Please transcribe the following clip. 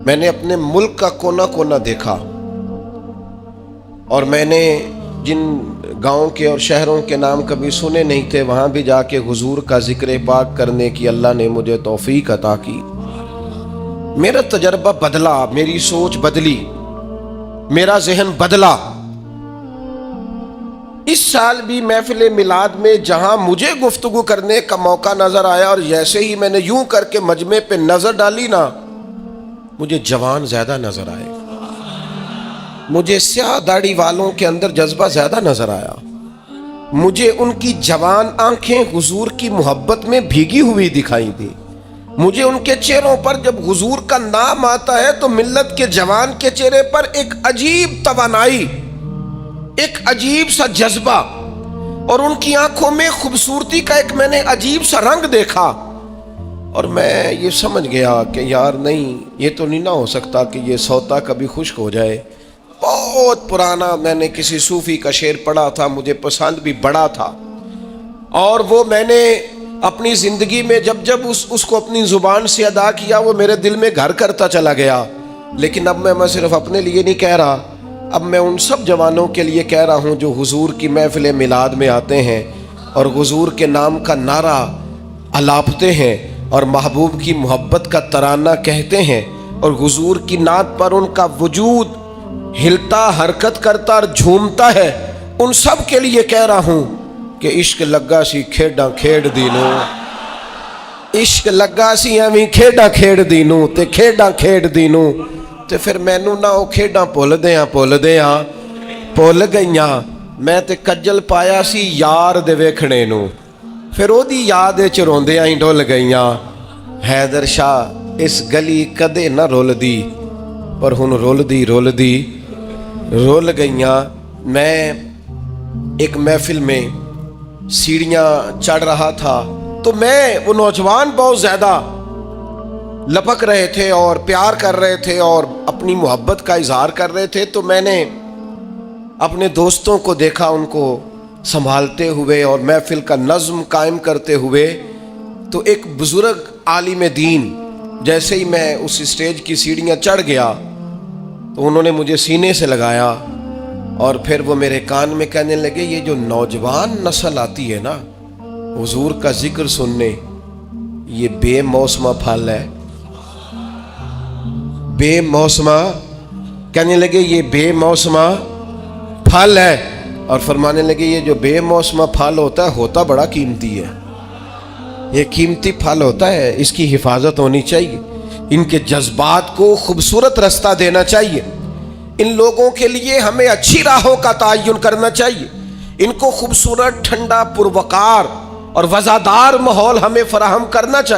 میں نے اپنے ملک کا کونا کونا دیکھا، اور میں نے جن گاؤں کے اور شہروں کے نام کبھی سنے نہیں تھے وہاں بھی جا کے حضور کا ذکر پاک کرنے کی اللہ نے مجھے توفیق عطا کی۔ میرا تجربہ بدلا، میری سوچ بدلی، میرا ذہن بدلا۔ اس سال بھی محفل میلاد میں جہاں مجھے گفتگو کرنے کا موقع نظر آیا، اور جیسے ہی میں نے یوں کر کے مجمع پہ نظر ڈالی نا، مجھے جوان زیادہ نظر آئے، مجھے سیاہ داڑھی والوں کے اندر جذبہ زیادہ نظر آیا، مجھے ان کی جوان آنکھیں حضور کی محبت میں بھیگی ہوئی دکھائی دی، مجھے ان کے چہروں پر جب حضور کا نام آتا ہے تو ملت کے جوان کے چہرے پر ایک عجیب توانائی، ایک عجیب سا جذبہ، اور ان کی آنکھوں میں خوبصورتی کا ایک میں نے عجیب سا رنگ دیکھا، اور میں یہ سمجھ گیا کہ یار نہیں، یہ تو نہیں نہ ہو سکتا کہ یہ سوتا کبھی خشک ہو جائے۔ بہت پرانا میں نے کسی صوفی کا شعر پڑھا تھا، مجھے پسند بھی بڑا تھا، اور وہ میں نے اپنی زندگی میں جب جب اس کو اپنی زبان سے ادا کیا وہ میرے دل میں گھر کرتا چلا گیا۔ لیکن اب میں صرف اپنے لیے نہیں کہہ رہا، اب میں ان سب جوانوں کے لیے کہہ رہا ہوں جو حضور کی محفل میلاد میں آتے ہیں اور حضور کے نام کا نعرہ الاپتے ہیں اور محبوب کی محبت کا ترانہ کہتے ہیں، اور حضور کی نعت پر ان کا وجود ہلتا، حرکت کرتا اور جھومتا ہے۔ ان سب کے لیے کہہ رہا ہوں کہ عشق لگا سی کھیڈاں کھیڑ دینوں، عشق لگا سی ایویں کھیڈاں کھیڑ دینوں تے کھیڈاں کھیڑ دینوں، تے پھر مینوں نہ او کھیڈاں بھول گئیاں، میں تے کجل پایا سی یار دے ویکھنے نوں، پھر او دی یاد وچ روندیاں ہی ڈول گئیاں۔ حیدر شاہ اس گلی کدے نہ رول دی، پر ہن رول دی رول گئیاں۔ میں ایک محفل میں سیڑھیاں چڑھ رہا تھا تو وہ نوجوان بہت زیادہ لپک رہے تھے اور پیار کر رہے تھے اور اپنی محبت کا اظہار کر رہے تھے، تو میں نے اپنے دوستوں کو دیکھا ان کو سنبھالتے ہوئے اور محفل کا نظم قائم کرتے ہوئے۔ تو ایک بزرگ عالم دین جیسے ہی میں اس اسٹیج کی سیڑھیاں چڑھ گیا تو انہوں نے مجھے سینے سے لگایا، اور پھر وہ میرے کان میں کہنے لگے یہ جو نوجوان نسل آتی ہے نا حضور کا ذکر سننے، یہ بے موسمہ پھل ہے، بے موسمہ، کہنے لگے یہ بے موسمہ پھل ہے، اور فرمانے لگے یہ جو بے موسمہ پھل ہوتا بڑا قیمتی ہے، یہ قیمتی پھل ہوتا ہے، اس کی حفاظت ہونی چاہیے، ان کے جذبات کو خوبصورت رستہ دینا چاہیے، ان لوگوں کے لیے ہمیں اچھی راہوں کا تعین کرنا چاہیے، ان کو خوبصورت، ٹھنڈا، پروقار اور وزادار ماحول ہمیں فراہم کرنا چاہیے۔